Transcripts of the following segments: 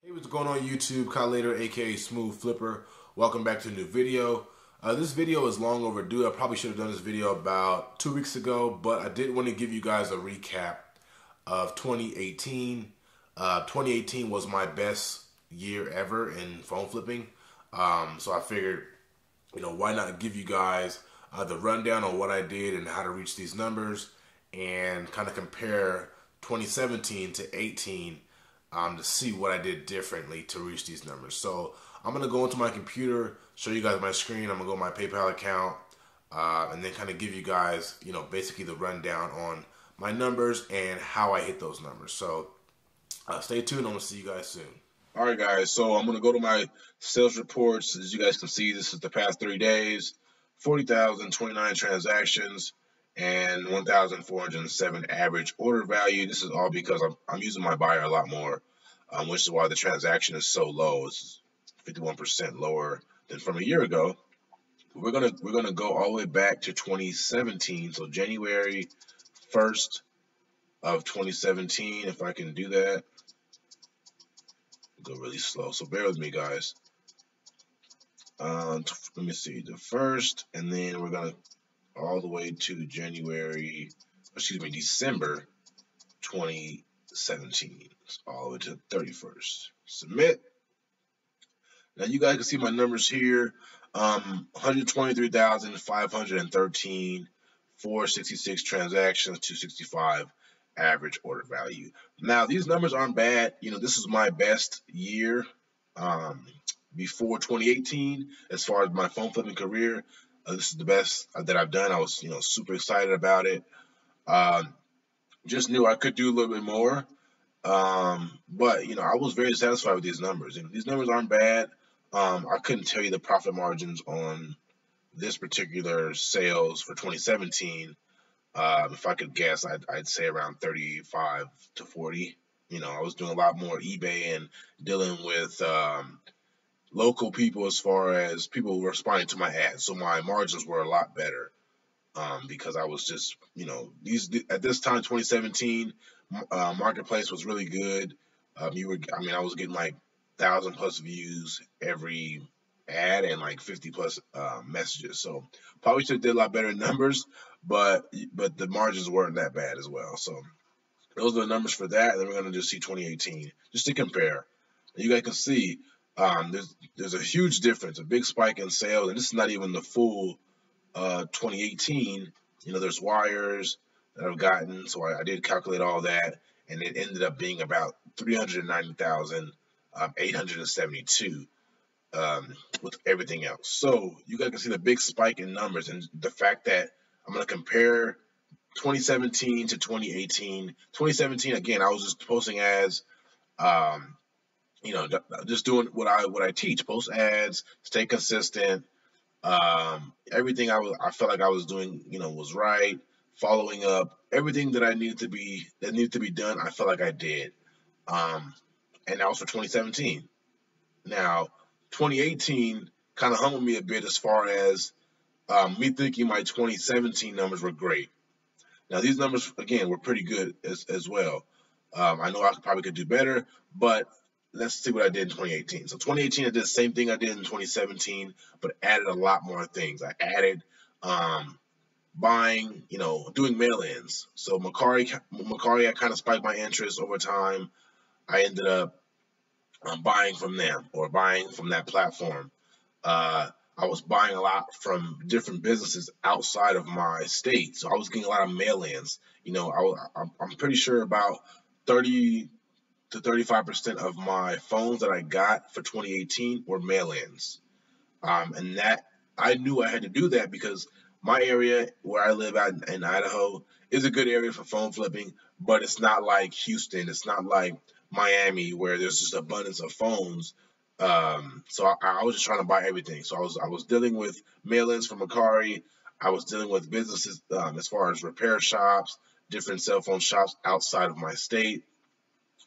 Hey, what's going on YouTube? Khallid AKA Smoove Flipper. Welcome back to a new video. This video is long overdue. I probably should have done this video about 2 weeks ago, but I did want to give you guys a recap of 2018. 2018 was my best year ever in phone flipping. So I figured, why not give you guys the rundown on what I did and how to reach these numbers and kind of compare 2017 to 18 to see what I did differently to reach these numbers. So I'm going to go into my computer, show you guys my screen. I'm going to go to my PayPal account and then kind of give you guys, basically the rundown on my numbers and how I hit those numbers. So stay tuned. I'm going to see you guys soon. All right, guys. So I'm going to go to my sales reports. As you guys can see, this is the past 3 days, 40,029 transactions and 1,407 average order value. This is all because I'm using my buyer a lot more, which is why the transaction is so low. It's 51% lower than from a year ago. We're gonna go all the way back to 2017. So January 1st of 2017, if I can do that. Go really slow, so bear with me, guys. Let me see, the 1st, and then we're gonna all the way to December 2017, all the way to the 31st. Submit. Now you guys can see my numbers here. 123,513, 466 transactions, 265 average order value. Now these numbers aren't bad. This is my best year before 2018 as far as my phone flipping career. This is the best that I've done. I was, super excited about it. Just knew I could do a little bit more. But, I was very satisfied with these numbers. These numbers aren't bad. I couldn't tell you the profit margins on this particular sales for 2017. If I could guess, I'd say around 35 to 40. I was doing a lot more eBay and dealing with local people as far as people responding to my ads. So my margins were a lot better because I was just, at this time, 2017, marketplace was really good. I was getting like 1,000+ views every ad and like 50+ messages. So probably should have did a lot better in numbers, but the margins weren't that bad as well. So those are the numbers for that. And then we're going to just see 2018 just to compare. You guys can see there's a huge difference, a big spike in sales, and this is not even the full 2018. There's wires that I've gotten, so I did calculate all that, and it ended up being about 390,872 with everything else. So you guys can see the big spike in numbers, and the fact that I'm going to compare 2017 to 2018. 2017, again, I was just posting ads. Just doing what I teach, post ads, stay consistent. Everything I felt like I was doing, was right. Following up, everything that needed to be done, I felt like I did. And that was for 2017. Now, 2018 kind of humbled me a bit as far as me thinking my 2017 numbers were great. Now, these numbers, again, were pretty good as well. I know I probably could do better, but let's see what I did in 2018. So 2018, I did the same thing I did in 2017, but added a lot more things. I added buying, doing mail-ins. So Macari, I kind of spiked my interest over time. I ended up buying from them or buying from that platform. I was buying a lot from different businesses outside of my state. So I was getting a lot of mail-ins. I'm pretty sure about 30 to 35% of my phones that I got for 2018 were mail-ins. And that I knew I had to do that because my area where I live out in Idaho is a good area for phone flipping, but it's not like Houston. It's not like Miami where there's just abundance of phones. So I was just trying to buy everything. So I was dealing with mail-ins from Macari. I was dealing with businesses as far as repair shops, different cell phone shops outside of my state.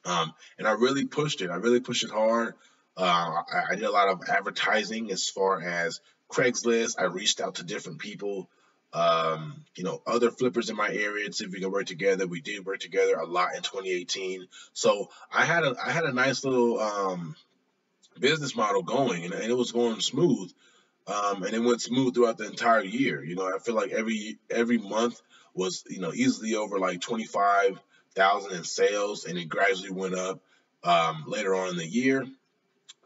And I really pushed it. I really pushed it hard. I did a lot of advertising as far as Craigslist. I reached out to different people other flippers in my area to see if we can work together. We did work together a lot in 2018. So I had a nice little business model going, and it was going smooth. And it went smooth throughout the entire year. I feel like every month was easily over like 25,000 in sales, and it gradually went up later on in the year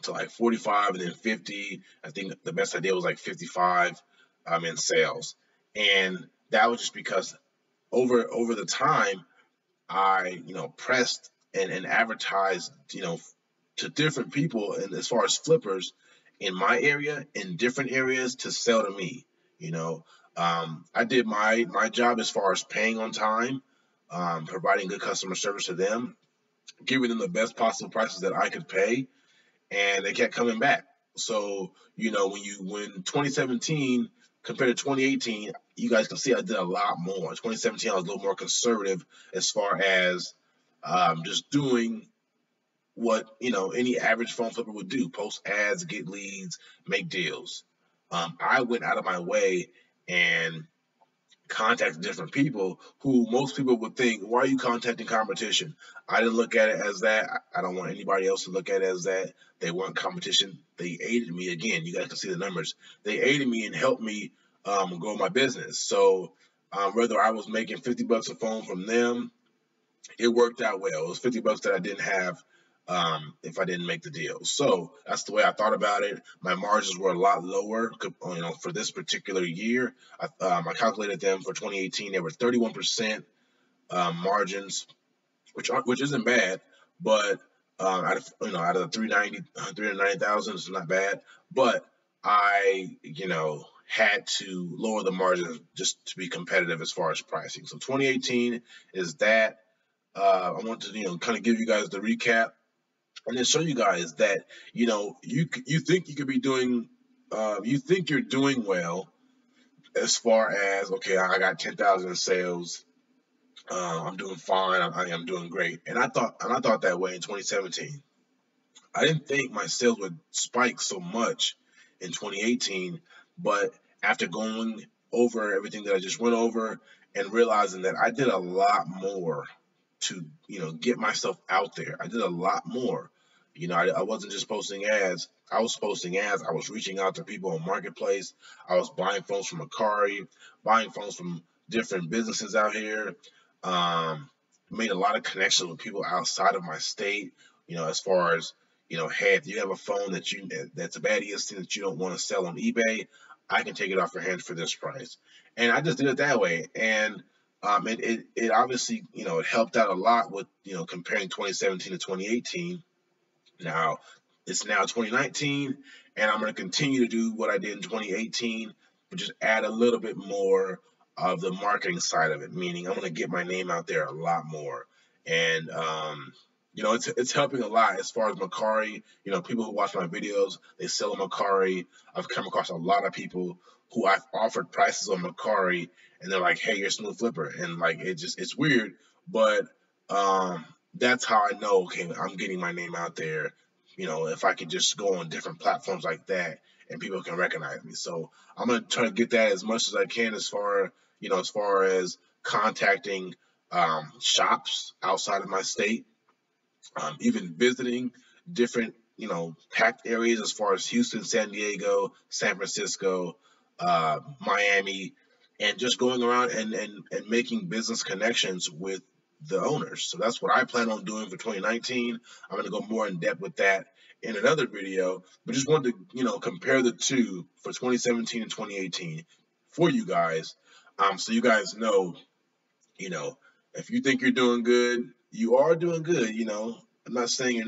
to like 45 and then 50. I think the best I did was like 55 in sales, and that was just because over the time I pressed and advertised to different people, and as far as flippers in my area, in different areas, to sell to me. I did my job as far as paying on time, providing good customer service to them, giving them the best possible prices that I could pay, and they kept coming back. So when 2017 compared to 2018, you guys can see I did a lot more. 2017 I was a little more conservative as far as just doing what any average phone flipper would do: post ads, get leads, make deals. I went out of my way and contacted different people who most people would think, why are you contacting competition? I didn't look at it as that. I don't want anybody else to look at it as that. They weren't competition. They aided me. Again, you guys can see the numbers. They aided me and helped me grow my business. So whether I was making 50 bucks a phone from them, it worked out well. It was 50 bucks that I didn't have if I didn't make the deal. So that's the way I thought about it. My margins were a lot lower, for this particular year. I calculated them for 2018. They were 31% margins, which isn't bad, but out of the 390,000, it's not bad. But I had to lower the margins just to be competitive as far as pricing. So 2018 is that. I want to kind of give you guys the recap and then show you guys that you think you could be doing, you think you're doing well as far as, okay, I got 10,000 in sales, I'm doing fine, I am doing great, and I thought that way in 2017. I didn't think my sales would spike so much in 2018, but after going over everything that I just went over and realizing that I did a lot more to get myself out there. I did a lot more. I wasn't just posting ads. I was posting ads. I was reaching out to people on Marketplace. I was buying phones from Akari, buying phones from different businesses out here. Made a lot of connections with people outside of my state. As far as hey, if you have a phone that's a bad ESC that you don't want to sell on eBay, I can take it off your hands for this price. And I just did it that way. And it obviously, it helped out a lot with, comparing 2017 to 2018. Now, it's now 2019, and I'm going to continue to do what I did in 2018, but just add a little bit more of the marketing side of it, meaning I'm going to get my name out there a lot more. And, it's helping a lot as far as Mercari. People who watch my videos, they sell on Mercari. I've come across a lot of people who I've offered prices on Mercari, and they're like, hey, you're a Smoove Flipper. And like, it's weird, but that's how I know, okay, I'm getting my name out there. If I could just go on different platforms like that and people can recognize me. So I'm going to try to get that as much as I can as far as contacting shops outside of my state, even visiting different, packed areas as far as Houston, San Diego, San Francisco, Miami, and just going around and making business connections with the owners. So that's what I plan on doing for 2019. I'm going to go more in depth with that in another video, but just wanted to, compare the two for 2017 and 2018 for you guys. So you guys know, if you think you're doing good, you are doing good. I'm not saying you're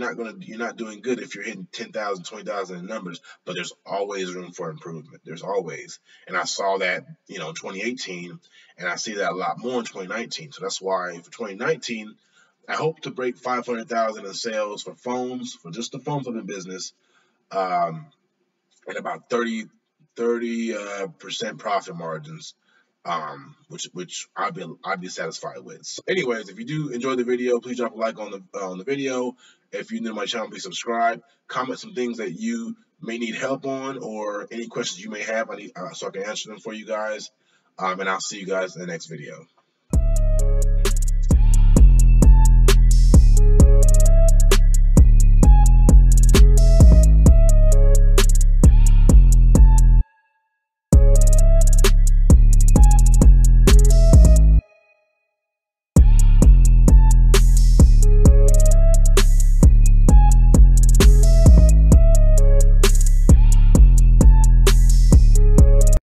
not doing good if you're hitting 10,000, 20,000 in numbers, but there's always room for improvement. There's always. And I saw that, in 2018, and I see that a lot more in 2019. So that's why for 2019, I hope to break 500,000 in sales for phones, for just the phone flipping business, and about 30% profit margins, which I'd be satisfied with. So anyways, if you do enjoy the video, please drop a like on the video. If you're new to my channel, please subscribe. Comment some things that you may need help on, or any questions you may have, so I can answer them for you guys. And I'll see you guys in the next video.